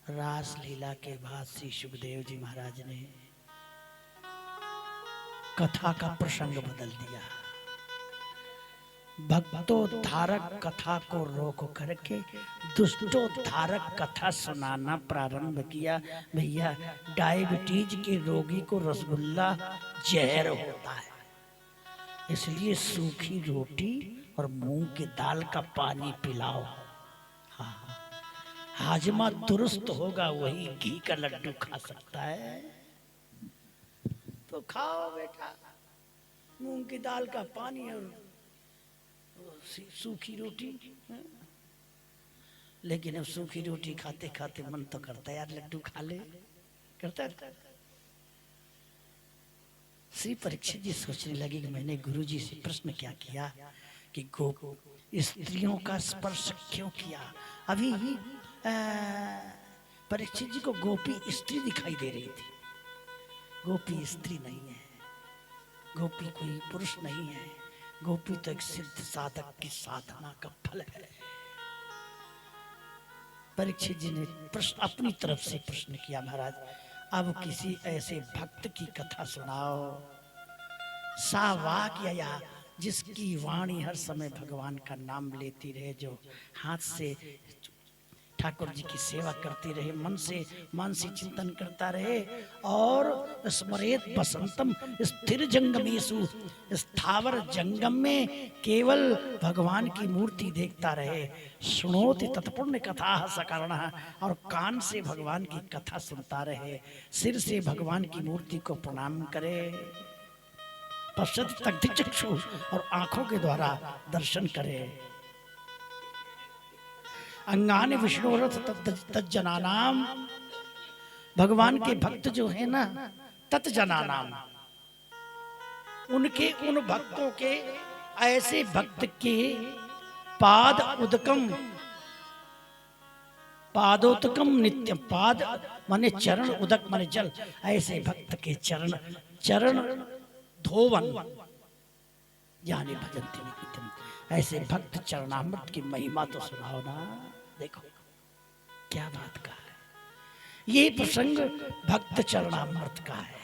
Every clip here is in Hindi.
रास लीला के बाद श्री सुखदेव जी महाराज ने कथा का प्रसंग बदल दिया। भक्तोद्धारक कथा को रोक करके दुष्टोद्धारक कथा सुनाना प्रारंभ किया। भैया, डायबिटीज के रोगी को रसगुल्ला जहर होता है, इसलिए सूखी रोटी और मूंग की दाल का पानी पिलाओ। हाँ, हाजमा दुरुस्त होगा, वही घी का लड्डू खा सकता है। तो खाओ बेटा, मूंग की दाल का पानी और सूखी रोटी। लेकिन अब सूखी रोटी खाते खाते मन तो करता है यार लड्डू खा ले, करता है। श्री परीक्षित जी सोचने लगे कि मैंने गुरु जी से प्रश्न क्या किया कि स्त्रियों का स्पर्श क्यों किया। अभी परीक्षित जी को गोपी स्त्री दिखाई दे रही थी। गोपी स्त्री नहीं है, गोपी कोई पुरुष नहीं है, गोपी तो एक सिद्ध साधक की साधना का फल है। परीक्षित जी ने प्रश्न अपनी तरफ से प्रश्न किया, महाराज अब किसी ऐसे भक्त की कथा सुनाओ, सा वाक्य या जिसकी वाणी हर समय भगवान का नाम लेती रहे, जो हाथ से ठाकुर जी की सेवा करती रहे, मन से मानसिक चिंतन करता रहे, और स्मरेत बसंतम स्थिर जंगमेशु, स्थावर जंगम में केवल भगवान की मूर्ति देखता रहे। सुनोति तत्पुण्य कथा सकर्ण, और कान से भगवान की कथा सुनता रहे, सिर से भगवान की मूर्ति को प्रणाम करे, पश्चात तग्धि चक्षु, और आंखों के द्वारा दर्शन करे। अंगानि विष्णुरथ तज्जनानाम, भगवान के भक्त जो है ना, तत्जनानाम, उनके उन भक्तों के, ऐसे भक्त के पाद उदकम, पादोदकम नित्यम, पाद माने चरण, उदक माने जल, ऐसे भक्त के चरण चरण धोवन यानी भजन्ति नित्यम, ऐसे भक्त चरणामृत की महिमा तो सुनाओ ना। देखो क्या बात का है, ये प्रसंग भक्त चरणामृत का है।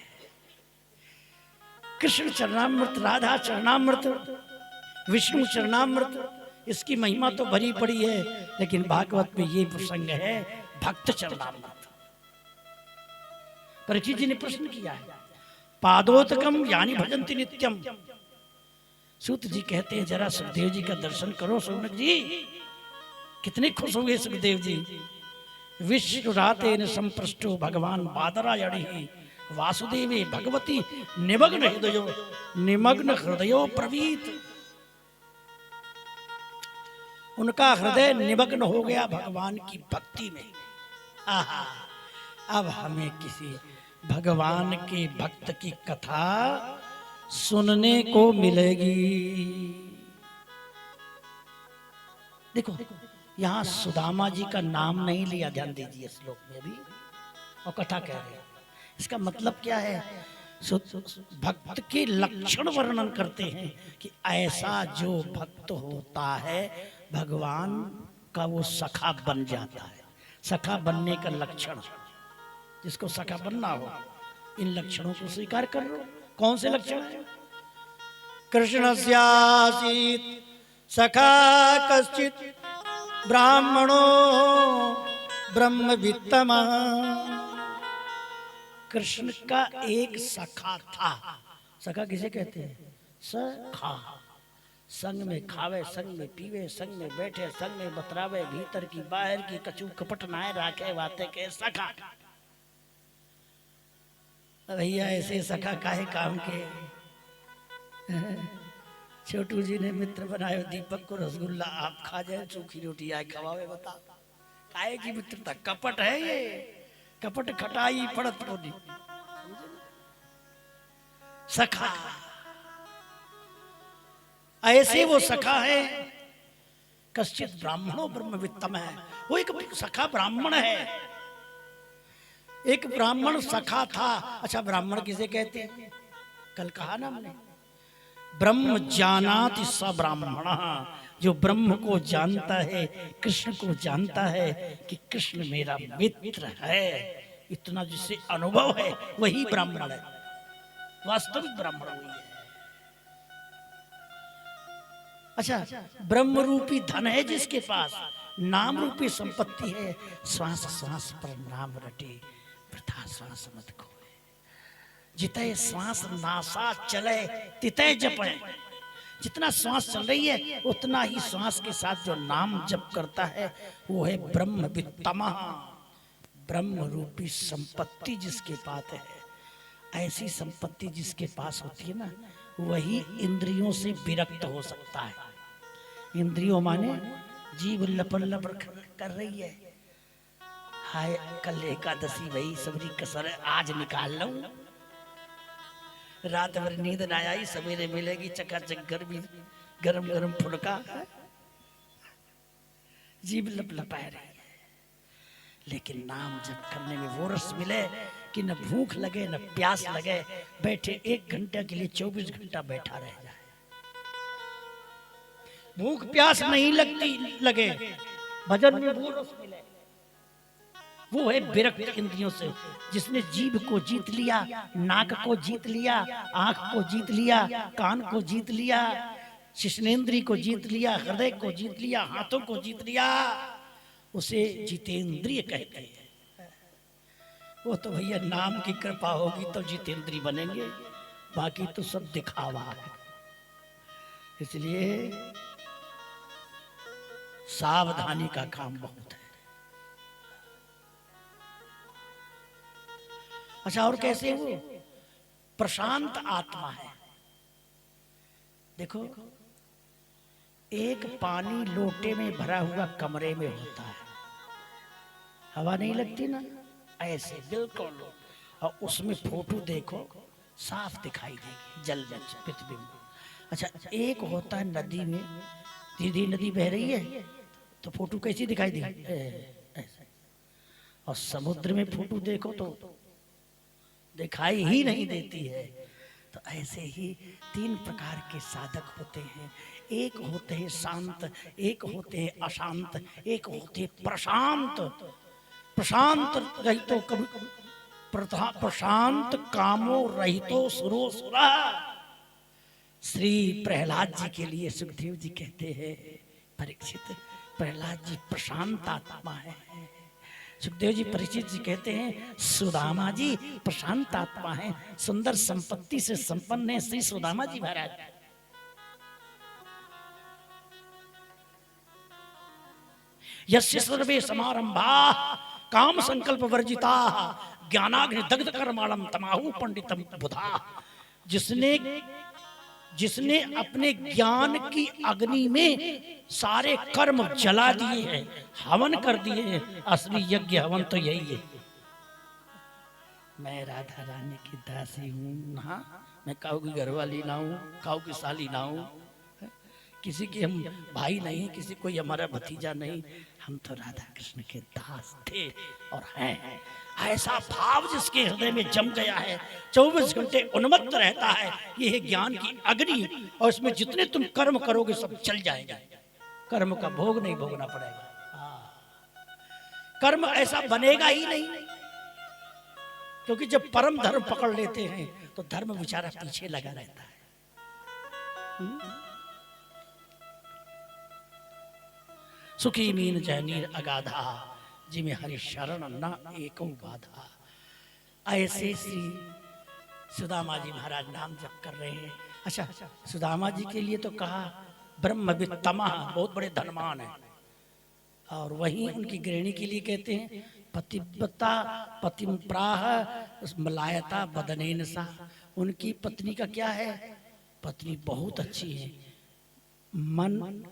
कृष्ण चरणामृत, राधा चरणामृत, विष्णु चरणामृत, इसकी महिमा तो भरी पड़ी है, लेकिन भागवत में ये प्रसंग है भक्त चरणामृत। परीक्षित जी ने प्रश्न किया है, पादोदकम यानी भजन्ति नित्यम। सूत जी कहते हैं जरा सुखदेव जी का दर्शन करो। सौनक जी कितने खुश हो गए सुखदेव जी। विश्व रातेन संप्रष्टो भगवान बादरायणी, वासुदेवे भगवती निमग्न हृदयो प्रवीत। उनका हृदय निमग्न हो गया भगवान की भक्ति में। आहा, अब हमें किसी भगवान के भक्त की कथा सुनने को मिलेगी। देखो यहां सुदामा जी का नाम नहीं लिया, ध्यान दीजिए श्लोक में अभी, और कथा कह रहे हैं। इसका मतलब क्या है, भक्त के लक्षण वर्णन करते हैं कि ऐसा जो भक्त होता है भगवान का वो सखा बन जाता है। सखा बनने का लक्षण, जिसको सखा बनना हो इन लक्षणों को स्वीकार कर लो। कौन से लक्षण है? कृष्णस्यासीत् सखा कश्चित् ब्राह्मणो ब्रह्मवित्तम। कृष्ण का एक सखा था। सखा किसे कहते हैं? सखा। संग में खावे, संग में पीवे, संग में बैठे, संग में बतरावे, भीतर की बाहर की कचू कपट नाए राखे बातें के सखा। भैया ऐसे सखा काहे काम के। छोटू जी ने मित्र बनाए दीपक को रसगुल्ला, आप खा जाए, सूखी रोटी आए खवावे, बता काहे की मित्रता? कपट है ये, कपट खटाई पड़त पोनी। सखा ऐसे वो सखा है। कश्चित ब्राह्मणो ब्रह्मवित्तम है, वो एक सखा ब्राह्मण है। एक ब्राह्मण सखा था। अच्छा ब्राह्मण किसे कहते हैं? कल कहा ना हमने, ब्रह्म जानाति स ब्राह्मण, जो ब्रह्म को जानता है, कृष्ण को जानता है कि कृष्ण मेरा मित्र है, इतना जिससे अनुभव है वही ब्राह्मण है, वास्तविक ब्राह्मण वही है। अच्छा, ब्रह्म रूपी धन है जिसके पास, नाम रूपी संपत्ति है, श्वास श्वास पर नाम रटे, वृथा श्वास मत खोए। जितने श्वास नासा चले तितय जपे। जितना श्वास चल रही है उतना ही श्वास के साथ जो नाम जप करता है वो है ब्रह्म वित्तमा। ब्रह्म रूपी संपत्ति जिसके पास है, ऐसी संपत्ति जिसके पास होती है ना, वही इंद्रियों से विरक्त हो सकता है। इंद्रियों माने जीव लपड़ लपड़ कर रही है, हाय कल एकादशी भाई सबरी कसर आज निकाल लूं, रात भर नींद ना आई, सवेरे मिलेगी चकाचक गर्मी, गरम गरम फुलका, जीव लपलपाए रही है। लेकिन नाम जप करने में वो रस मिले कि न भूख लगे न प्यास लगे, बैठे 1 घंटे के लिए 24 घंटा बैठा रह जाए, भूख प्यास नहीं लगती लगे, भजन में वो रस मिले। वो है विरक्त इंद्रियों से, जिसने जीभ को जीत लिया, नाक को जीत लिया, आंख को जीत लिया, कान को जीत लिया, शिश्नेन्द्रिय को जीत लिया, हृदय को जीत लिया, हाथों को जीत लिया, उसे जितेंद्रिय कहते हैं। वो तो भैया नाम की कृपा होगी तो जितेंद्रिय बनेंगे, बाकी तो सब दिखावा है। इसलिए सावधानी का काम बहुत है। अच्छा, और कैसे वो प्रशांत आत्मा है। देखो, एक पानी लोटे में भरा हुआ कमरे में होता है, हवा नहीं लगती ना, ऐसे बिल्कुल, और उसमें फोटो देखो साफ दिखाई देगी, जल जल प्रतिबिंब। अच्छा, एक होता है नदी में, धीरे नदी बह रही है तो फोटो कैसी दिखाई देगी, ऐसे, और समुद्र में फोटो देखो तो दिखाई ही नहीं देती है। तो ऐसे ही 3 प्रकार के साधक होते हैं, एक होते हैं शांत, एक होते हैं अशांत, एक होते हैं प्रशांत। प्रशांत रहितो कभी प्रशांत कामो रहितो सुरो सुरा। श्री प्रहलाद जी के लिए सुखदेव जी कहते हैं, परीक्षित प्रहलाद जी प्रशांत आत्मा है। सुखदेव जी परीक्षित जी कहते हैं सुदामा जी प्रशांत आत्मा है, सुंदर संपत्ति से संपन्न है श्री सुदामा जी महाराज। यस्य सर्वे समारंभा काम संकल्प वर्जिता ज्ञानाग्नि दग्ध कर्माणम तमाहु पंडितम बुधा। जिसने अपने ज्ञान की अग्नि में सारे कर्म जला दिए हैं, हवन कर दिए हैं, असली यज्ञ हवन तो यही है। मैं राधा रानी की दासी हूँ ना, मैं काऊ की घरवाली ना हूँ, काऊ की साली ना हूँ, किसी के हम भाई नहीं, किसी कोई हमारा भतीजा नहीं, हम तो राधा कृष्ण के दास थे और हैं। ऐसा भाव जिसके हृदय में जम गया है, 24 घंटे उन्मत्त रहता है, ये है ज्ञान की अग्नि, और इसमें जितने तुम कर्म करोगे सब चल जाएगा, कर्म का भोग नहीं भोगना पड़ेगा। कर्म ऐसा बनेगा ही नहीं, क्योंकि जब परम धर्म पकड़ लेते हैं तो धर्म बेचारा पीछे लगा रहता है। सुखी मीन जहनीर अगाधा जिमे हरि शरण न एको बाधा। ऐसे श्री सुदामा जी महाराज नाम जप कर रहे हैं। अच्छा, सुदामा जी के लिए तो कहा ब्रह्मवित्तमा, बहुत बड़े धनवान है, और वहीं उनकी गृहिणी के लिए कहते हैं पतिव्रता पतिम्प्राह मलायता बदनेन सा। उनकी पत्नी का क्या है, पत्नी बहुत अच्छी है, मन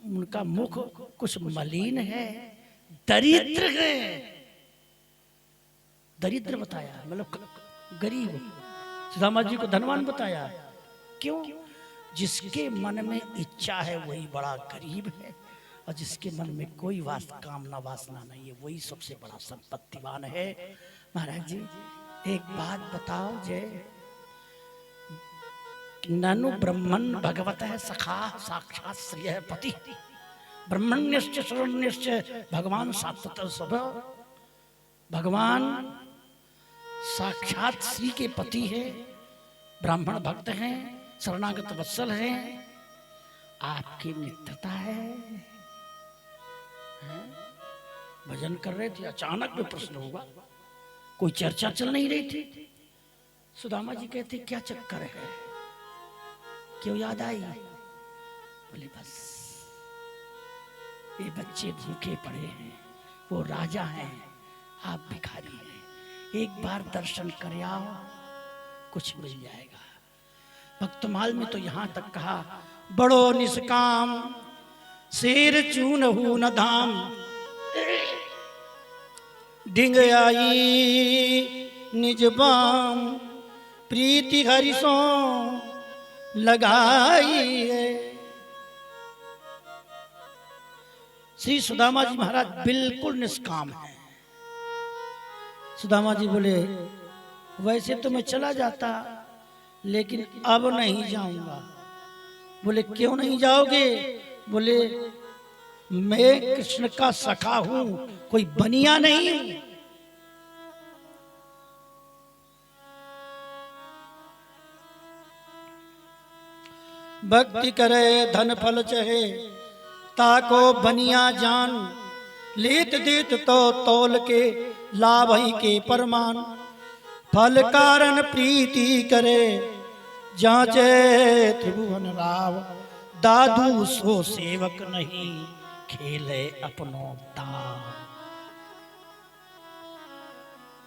उनका मुख कुछ मलिन है, दरिद्र है, दरिद्र बताया मतलब गरीब। सुदामा जी को धनवान बताया, क्यों? जिसके मन में इच्छा है वही बड़ा गरीब है, और जिसके मन में कोई कामना वासना नहीं है वही सबसे बड़ा संपत्तिवान है। महाराज जी एक बात बताओ जय, ननु ब्रह्मन् भगवतः सखा साक्षात श्रियः पति। ब्रह्मण्यश्च शरण्यश्च भगवान सात्वत सब। भगवान साक्षात श्री के पति है, ब्राह्मण भक्त हैं, शरणागत वत्सल हैं, आपकी मित्रता है। भजन कर रहे थे, अचानक में प्रश्न हुआ, कोई चर्चा चल नहीं रही थी। सुदामा जी कहते क्या चक्कर है, क्यों याद आई? बोले बस ये बच्चे भूखे पड़े हैं, वो राजा हैं, आप भिखारी हैं, एक बार दर्शन कर आओ, कुछ मिल जाएगा। भक्तमाल में तो यहां तक कहा, बड़ो निष्काम शेर चून हु न धाम, डिंग आई निज बाम, प्रीति हरिसो लगाई है। श्री सुदामा जी महाराज बिल्कुल निष्काम है। सुदामा जी बोले वैसे तो मैं चला जाता, लेकिन अब नहीं जाऊंगा। बोले क्यों नहीं जाओगे? बोले मैं कृष्ण का सखा हूं, कोई बनिया नहीं हूं। भक्ति करे धन फल चहे, ताको बनिया जान, लेत देत तो तोल के लाभ ही के परमान। फल कारण प्रीति करे, जांचे त्रिभुवन राव, दादू सो सेवक नहीं, खेले अपनो दाव।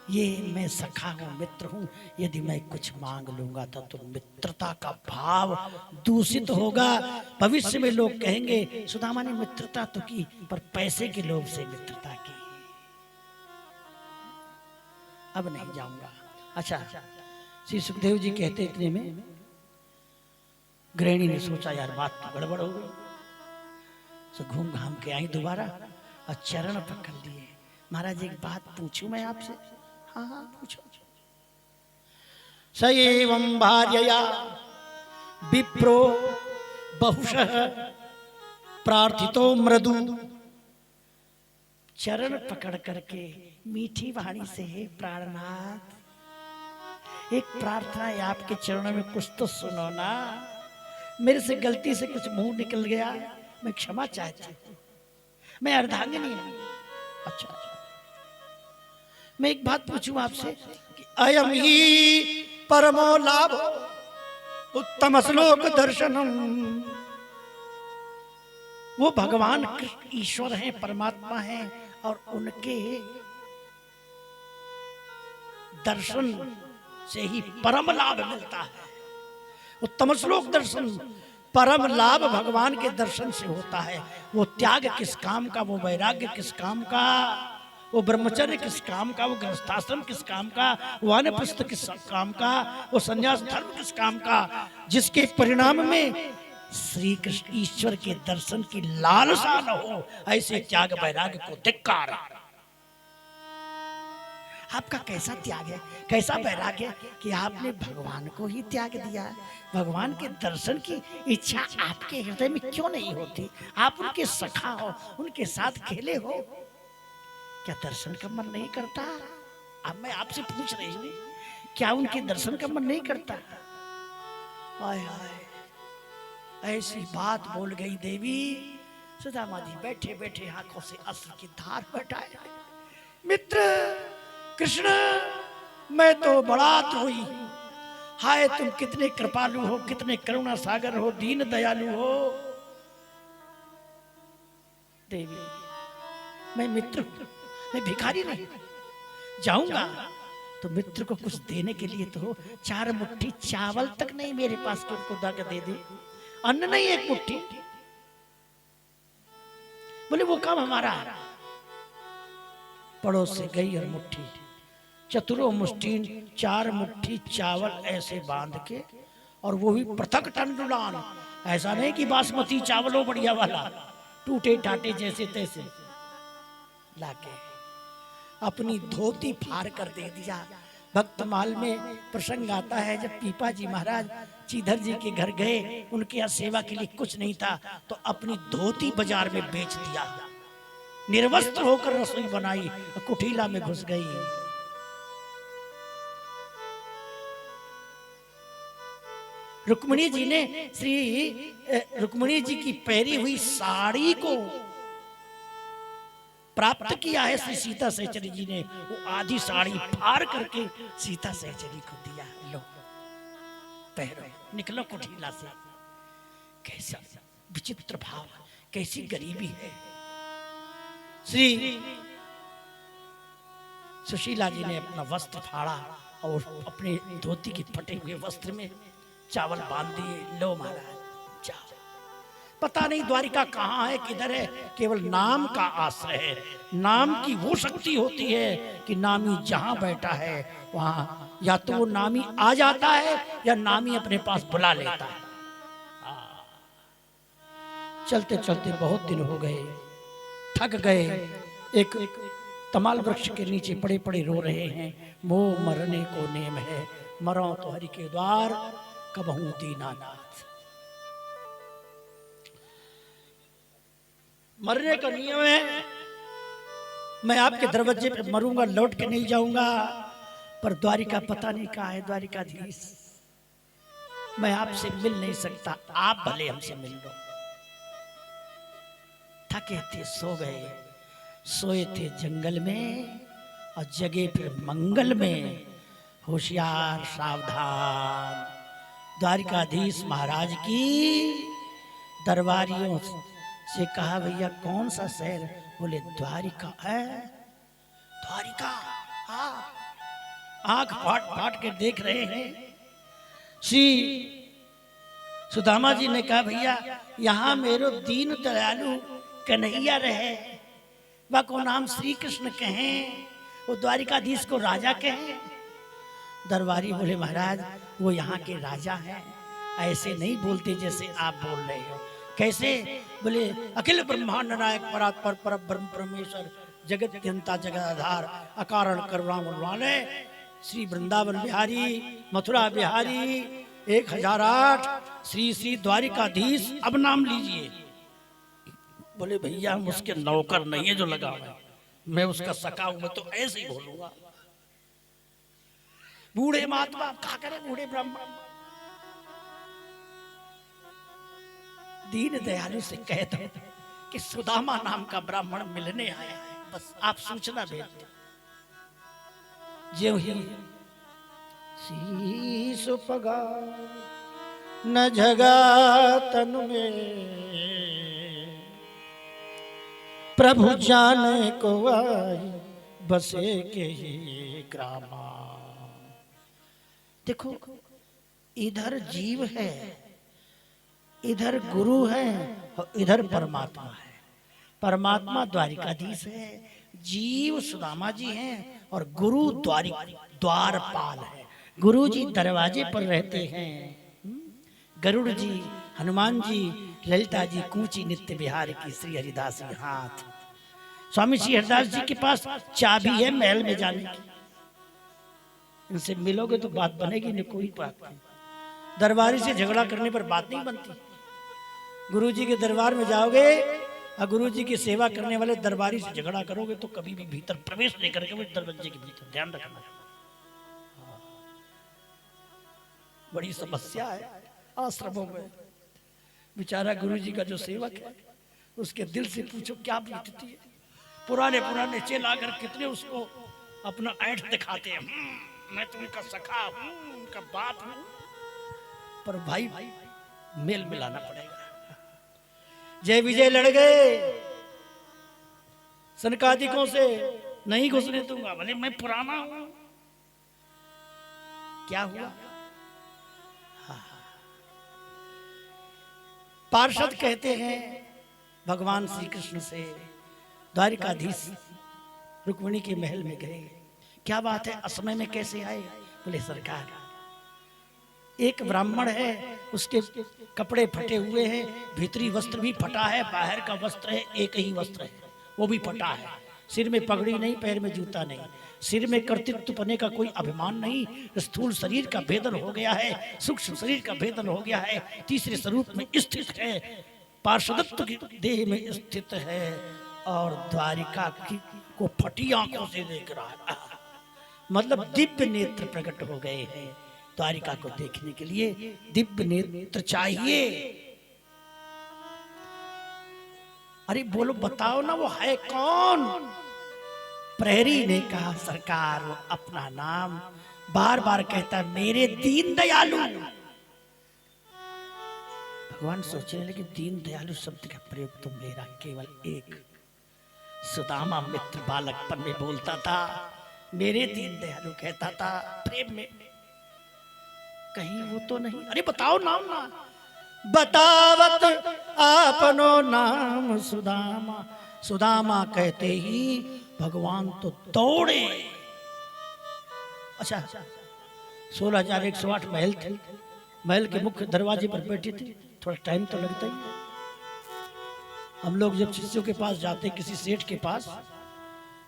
ये मैं सखा हूं, मित्र हूं, यदि मैं कुछ मांग लूंगा तो मित्रता का भाव दूषित होगा। भविष्य में लोग कहेंगे सुदामा ने मित्रता तो की, पर पैसे के लोभ से मित्रता की। अब नहीं जाऊंगा। अच्छा, श्री सुखदेव जी कहते इतने में गृहिणी ने सोचा यार बात तो गड़बड़ हो गई, तो घूम घाम के आई दोबारा और चरण पकड़ लिए। महाराज एक बात पूछूं मैं आपसे? हाँ हाँ पूछो। सएवं भार्यया विप्रो बहुशः प्रार्थितो मृदु। चरण पकड़ करके मीठी वाणी से, प्राणनाथ एक प्रार्थना है आपके चरणों में, कुछ तो सुनो ना। मेरे से गलती से कुछ मुंह निकल गया, मैं क्षमा चाहती हूँ, मैं अर्धांगिनी हूं। अच्छा, मैं एक बात पूछूं आपसे कि अयम ही परमो लाभ उत्तम श्लोक दर्शनम। वो भगवान कृष्ण ईश्वर हैं, परमात्मा हैं, और उनके दर्शन से ही परम लाभ मिलता है। उत्तम श्लोक दर्शन, परम लाभ भगवान के दर्शन से होता है। वो त्याग किस काम का, वो वैराग्य किस काम का, वो ब्रह्मचर्य किस काम का, वो गृहस्थाश्रम किस काम का, वो वानप्रस्थ किस काम का, वो संन्यास धर्म किस काम का, जिसके परिणाम में श्री कृष्ण ईश्वर के दर्शन की लालसा न हो, ऐसे त्याग वैराग्य को धिक्कार। आपका कैसा त्याग है, कैसा वैराग्य है कि आपने भगवान को ही त्याग दिया। भगवान के दर्शन की इच्छा आपके हृदय में क्यों नहीं होती? आप उनके सखा हो, उनके साथ खेले हो, क्या दर्शन का मन नहीं करता? अब मैं आपसे पूछ रही हूँ, क्या उनके दर्शन का मन नहीं करता? हाय हाय, ऐसी बात बोल गई देवी। सुदामा जी बैठे बैठे आंखों से अश्रु की धार बटाए। मित्र कृष्ण, मैं तो बड़ा द्रोही हूं। हाय तुम कितने कृपालु हो, कितने करुणा सागर हो, दीन दयालु हो। देवी मैं मित्र हूं, मैं भिखारी नहीं। जाऊंगा तो मित्र को कुछ देने के लिए तो 4 मुट्ठी चावल तक नहीं मेरे पास कि उनको दाग दे दे, अन्न नहीं 1 मुट्ठी। बोले वो काम हमारा। पड़ोस से गई और मुट्ठी, चतुरों मुष्टिन 4 मुट्ठी चावल ऐसे बांध के, और वो भी पृथक टंडुलान, ऐसा नहीं कि बासमती चावल हो बढ़िया वाला, टूटे टाटे जैसे तैसे लाके अपनी धोती फाड़ कर दे दिया। भक्तमाल में प्रसंग आता है, जब पीपा जी महाराज चीधर जी के घर गए, उनके यहाँ सेवा के लिए कुछ नहीं था, तो अपनी धोती बाजार में बेच दिया, निर्वस्त्र होकर रसोई बनाई, कुटीला में घुस गई। रुक्मिणी जी ने रुक्मिणी जी की पहरी हुई साड़ी को प्राप्त किया है श्री सीता सहचरी जी ने, वो आधी साड़ी फाड़ करके सीता सहचरी को दिया, लो पहरो, निकलो कुटीला से। कैसा विचित्र भाव, कैसी गरीबी है। श्री सुशीला जी ने अपना वस्त्र फाड़ा और अपने धोती के फटे हुए वस्त्र में चावल बांध दिए, लो महाराज जाओ। पता नहीं द्वारिका कहाँ है, किधर है, केवल नाम का आश्रय है। नाम की वो शक्ति होती है कि नामी जहां बैठा है वहां या तो वो नामी आ जाता है या नामी अपने पास बुला लेता है। चलते चलते बहुत दिन हो गए, थक गए, एक तमाल वृक्ष के नीचे पड़े पड़े रो रहे हैं। मोह मरने को नेम है, मरो तो हरि के द्वार, कबहू दीनानाथ। मरने का नियम है, मैं आपके दरवाजे पे मरूंगा, लौट के नहीं जाऊंगा। पर द्वारिका पता नहीं कहाँ है, द्वारिकाधीश मैं आपसे मिल नहीं सकता, आप भले हमसे मिल लो। थके थे, सो गए, सोए थे जंगल में और जगे फिर मंगल में। होशियार सावधान, द्वारिकाधीश महाराज की दरबारियों से कहा, भैया कौन सा शहर? बोले द्वारिका है। द्वारिका? हाँ। आंख फाट फाट के देख रहे हैं। श्री सुदामा जी ने कहा, भैया यहाँ मेरो दीन दयालु कन्हैया रहे, वह को नाम श्री कृष्ण कहें, वो द्वारिकाधीश को राजा कहें। दरबारी बोले, महाराज वो यहाँ के राजा हैं, ऐसे नहीं बोलते जैसे आप बोल रहे हो। कैसे? बोले, अखिल ब्रह्मांड नायक परात्पर पर ब्रह्म परमेश्वर, जगत नियंता जगदाधार, अकारण करुणा वाले श्री वृंदावन बिहारी, मथुरा बिहारी, 1008 श्री श्री द्वारिकाधीश, अब नाम लीजिए। बोले, भैया हम उसके नौकर नहीं है जो लगा हुआ, मैं उसका सखा हूं, मैं तो ऐसे ही बोलूंगा। बूढ़े महात्मा क्या करे, बूढ़े ब्राह्मण। दीन दयालु से कह दो कि सुदामा नाम का ब्राह्मण मिलने आया है, बस आप सूचना भेज दो। ज्यों ही शीश पगा न जगा तन में, प्रभु जाने को आई बसे के ही ग्रामा। देखो, इधर जीव है, इधर गुरु है और इधर परमात्मा है। परमात्मा द्वारिकाधीश है, जीव सुदामा जी हैं और गुरु द्वारपाल है। गुरु जी दरवाजे पर रहते हैं। गरुड़ जी, हनुमान जी, ललिता जी कूची नित्य बिहार की श्री हरिदासी हाथ। स्वामी श्री हरिदास जी के पास चाबी है महल में जाने की। इनसे मिलोगे तो बात बनेगी, नहीं कोई बात नहीं। दरबारी से झगड़ा करने पर बात नहीं बनती। गुरु जी के दरबार में जाओगे और गुरु जी की सेवा करने वाले दरबारी से झगड़ा करोगे तो कभी भी भीतर प्रवेश नहीं करेंगे, वो दरवाजे के भीतर, ध्यान रखना। बड़ी समस्या है आश्रमों में। बेचारा गुरु जी का जो सेवक है, उसके दिल से पूछो क्या बीतती है। पुराने पुराने चेला अगर कितने उसको अपना ऐठ दिखाते हैं, मैं तो उनका सखा हूं, उनका बाप हूं, पर भाई मेल मिलाना पड़ेगा। जय विजय लड़ गए सनकादिकों से, नहीं घुसने दूंगा। भले मैं पुराना हूं, क्या हुआ? पार्षद कहते हैं भगवान श्री कृष्ण से, द्वारिकाधीश रुक्मिणी के महल में गए, क्या बात है, असमय में कैसे आए? बोले, सरकार एक ब्राह्मण है, उसके कपड़े फटे हुए हैं, भीतरी वस्त्र भी फटा है, बाहर का वस्त्र है, एक ही वस्त्र है, वो भी फटा है। सिर में पगड़ी नहीं, पैर में जूता नहीं, सिर में कर्तृत्व पने का कोई अभिमान नहीं, स्थूल शरीर का भेदन हो गया है, सूक्ष्म शरीर का भेदन हो गया है, तीसरे स्वरूप में स्थित है, पार्षदत्व की देह में स्थित है और द्वारिका की को फटी आंखों से देख रहा है। मतलब दिव्य नेत्र प्रकट हो गए हैं। द्वारिका को देखने के लिए दिव्य नेत्र चाहिए। अरे बोलो, बताओ ना वो है कौन? प्रहरी ने कहा, सरकार वो अपना नाम बार बार कहता, मेरे दीन दयालु। भगवान सोचने लगे, दीन दयालु शब्द का प्रयोग तो मेरा केवल एक सुदामा मित्र बालकपन में बोलता था, मेरे दीन दयालु कहता था प्रेम में, कहीं वो तो नहीं। अरे बताओ नाम ना। बतावत आपनो नाम सुदामा। सुदामा कहते ही भगवान तो दौड़े। अच्छा, 16,108 महल थे, महल के मुख्य दरवाजे पर बैठे थे, थोड़ा टाइम तो लगता ही है। हम लोग जब शिष्यों के पास जाते, किसी सेठ के पास,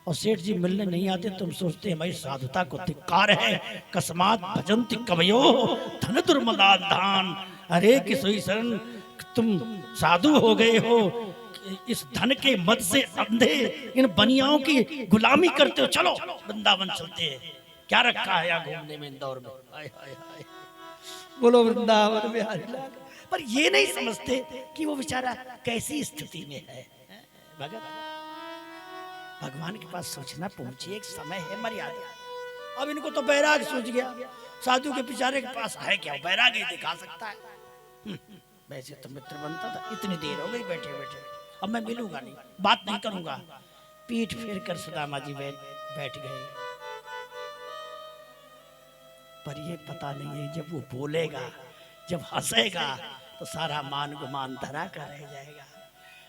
और सेठ जी मिलने नहीं आते, तुम सोचते हमारी साधुता को धिक्कार है। कस्मात भजन्ति कवयो धन दुर्मदा दान। अरे किसोई शरण, तुम साधु हो गए हो, इस धन के मद से अंधे इन बनियाओं की गुलामी करते हो। चलो वृंदावन चलते हैं, क्या रखा है यहाँ घूमने में, इंदौर में। हाय हाय हाय, बोलो वृंदावन में। पर ये नहीं समझते कि वो बेचारा कैसी स्थिति में है। भगत भगवान के पास सोचना पहुंची, एक समय है, मर्यादा। अब इनको तो बैराग सूझ गया, साधु के बेचारे के पास है क्या, बैराग ही दिखा सकता है। वैसे तो मित्र बनता था, इतनी देर हो गई बैठे बैठे, अब मैं मिलूंगा नहीं, बात नहीं करूंगा। पीठ फेर कर सुदामा जी बैठ गए। पर ये पता नहीं है, जब वो बोलेगा, जब हंसेगा, तो सारा मान गुमान धरा कर रह जाएगा।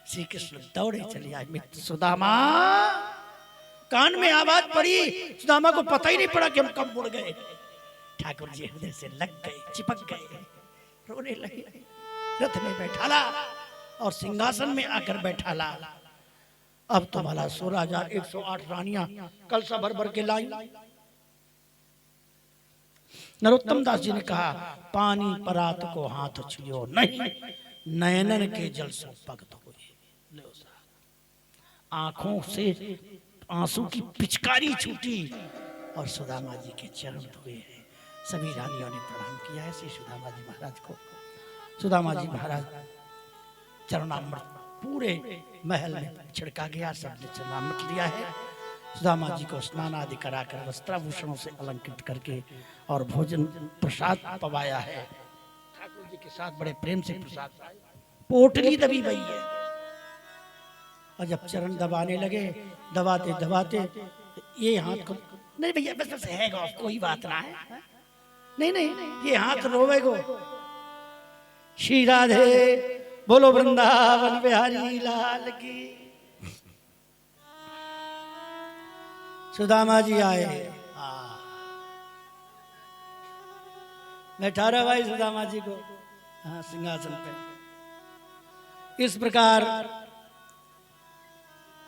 श्री कृष्ण दौड़े चले आए, मित्र सुदामा। कान में आवाज पड़ी, सुदामा को पता ही नहीं पड़ा कि हम कब मुड़ गए। ठाकुर जी हृदय से लग गए, चिपक गए, रोने लगे। रथ में बैठाला और सिंहासन में आकर बैठाला। अब तुम्हारा 16,108 रानियां कलसा भर भर के लाई। नरोत्तम दास जी ने कहा, पानी परात को हाथ छुओ नहीं, नयनन के जल से पग धोए। आंखों से आंसू की पिचकारी छूटी और सुदामा जी के चरण धोए हैं। सभी रानियों ने प्रणाम किया है श्री सुदामा जी महाराज को। सुदामा जी महाराज चरणामृत पूरे महल में छिड़का गया, सबने चरणामृत लिया है। सुदामा जी को स्नान आदि कराकर वस्त्राभूषणों से अलंकृत करके और भोजन प्रसाद पवाया है। ठाकुर जी के साथ बड़े प्रेम से प्रसाद पाया। पोटली दबी गई है और जब चरण दबाने लगे, दबाते दबाते ये हाथ को, नहीं भैया बस बस है गो, कोई बात ना है, नहीं नहीं ये हाथ रोवेगो। श्री राधे बोलो वृंदावन बिहारी लाल की। सुदामा जी आए, बैठा रहा भाई सुदामा जी को, हाँ सिंहासन पे। इस प्रकार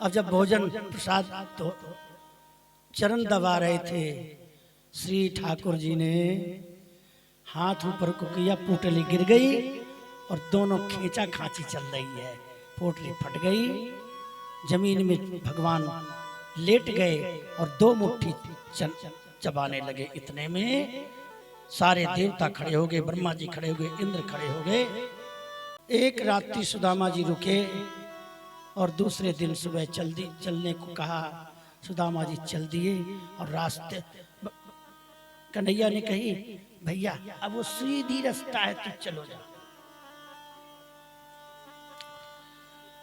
अब जब भोजन प्रसाद तो चरण दबा रहे थे, श्री ठाकुर जी ने हाथ ऊपर को किया, पोटली गिर गई और दोनों खींचा खांची चल रही है। पोटली फट गई, जमीन में भगवान लेट गए और दो मुट्ठी चबाने लगे। इतने में सारे देवता खड़े हो गए, ब्रह्मा जी खड़े हो गए, इंद्र खड़े हो गए। एक रात्रि सुदामा जी रुके और दूसरे दिन सुबह चलने को कहा। सुदामा जी चल दिए और रास्ते कन्हैया ने कही, भैया अब वो सीधी रास्ता है, तू चलो जा।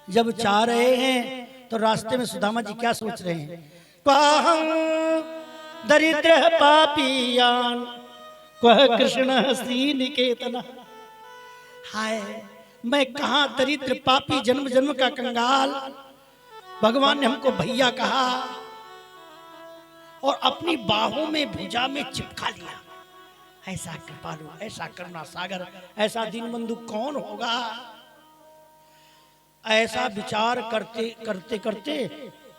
जब चाह रहे हैं तो रास्ते में सुदामा जी क्या सोच रहे हैं, पाहं दरिद्र पापियान कह कृष्ण श्री निकेतन। हाय मैं कहा दरिद्र पापी, जन्म जन्म का कंगाल, भगवान ने हमको भैया कहा और अपनी बाहों में भुजा में चिपका लिया। ऐसा कृपालु, ऐसा करुणा सागर, ऐसा दीनबंधु कौन होगा। ऐसा विचार करते करते करते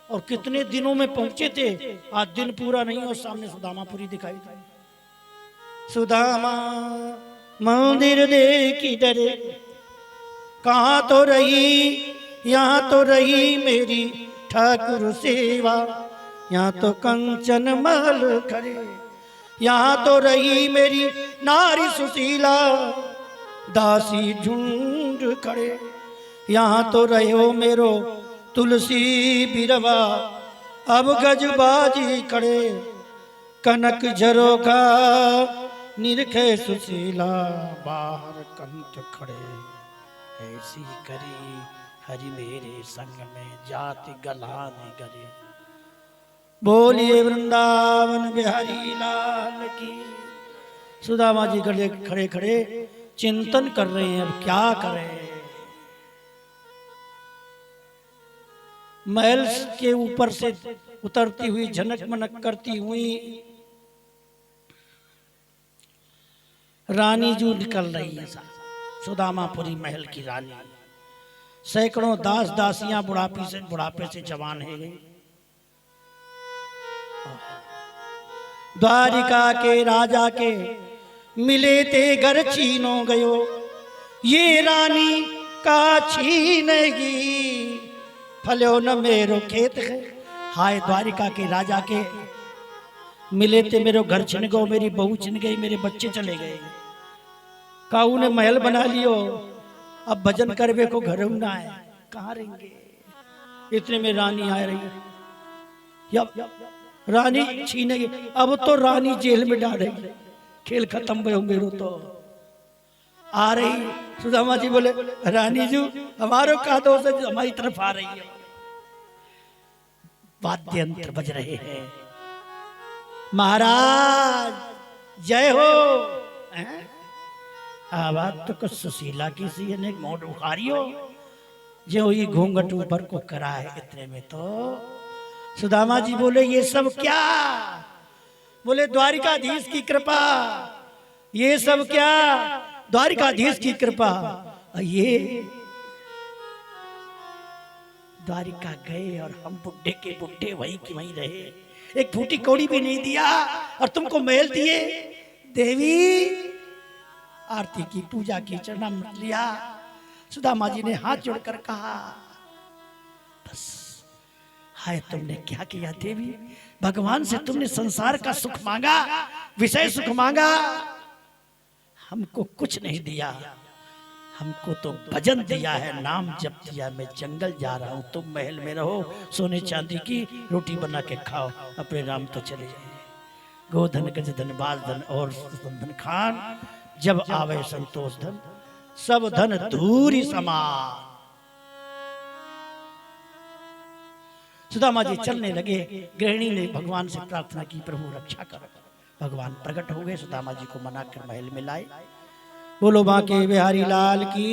और कितने दिनों में पहुंचे थे, आज दिन पूरा नहीं और सामने सुदामापुरी दिखाई दी। सुदामा मंदिर देखी डरे, कहाँ तो रही यहाँ तो रही मेरी ठाकुर सेवा, यहाँ तो कंचन महल खड़े, यहाँ तो रही मेरी नारी सुशीला, दासी झुंड खड़े, यहाँ तो रहो मेरो तुलसी बिरवा, अब गजबाजी खड़े, कनक झरोखा निरखे सुशीला, बाहर कंठ खड़े, ऐसी करी हरि मेरे संग में जाति गलाने गरे। बोलिए वृंदावन बिहारी लाल की। सुदामा जी खड़े खड़े चिंतन कर रहे हैं, अब क्या करें। महल के ऊपर से उतरती हुई झनक मनक करती हुई रानी जो निकल रही है, सुदामापुरी महल की रानी। सैकड़ों दास दासियां बुढ़ापे से जवान है गई। द्वारिका के राजा के मिले ते घर छीनो गयो, ये रानी का छीनेगी, फलो न मेरो खेत है। हाय द्वारिका के राजा के मिले थे, मेरो घर छिन गयो, मेरी बहू छिन गई, मेरे बच्चे चले गए। काऊ ने महल बना लियो, अब भजन करवे को घर ना है, कहाँ रहेंगे। इतने में रानी आ रही है, रानी छीनेगी। अब तो रानी जेल में डाल रही, खेल खत्म भयो मेरो तो। आ रही सुदामा जी बोले, रानी जी हमारो का दोष है, हमारी तरफ आ रही है। वाद्य यंत्र बज रहे हैं, महाराज जय हो। आवाज तो कुछ सुशीला की सी ने मोट उखारियो, जो ही घूंघट ऊपर को करा है। इतने में तो सुदामा जी बोले, ये सब क्या। बोले द्वारिकाधीश की कृपा। ये सब क्या, द्वारिकाधीश की कृपा। ये द्वारिका गए और हम बुढ़े के बुढ़े वहीं की वहीं रहे, एक फूटी कौड़ी भी नहीं दिया, और तुमको महल दिए। देवी आरती की पूजा की, चरणामृत लिया। सुदामा जी ने हाथ जोड़कर कहा, बस हाय तुमने क्या किया देवी, भगवान से तुमने संसार का सुख मांगा, विषय सुख मांगा, हमको कुछ नहीं दिया। हमको तो भजन दिया है, नाम जप दिया। मैं जंगल जा रहा हूं, तुम महल में रहो, सोने चांदी की रोटी बना के खाओ, अपने राम तो चले जाए। गोधन गजधन बाजधन और धन खान, जब आवे संतोष धन, सब धन धूरी समान। सुदामा जी चलने लगे। गृहिणी ने भगवान से प्रार्थना की, प्रभु रक्षा करो। भगवान प्रकट हो गए, सुदामा जी को मनाकर महल में लाए। बोलो बांके बिहारी लाल की।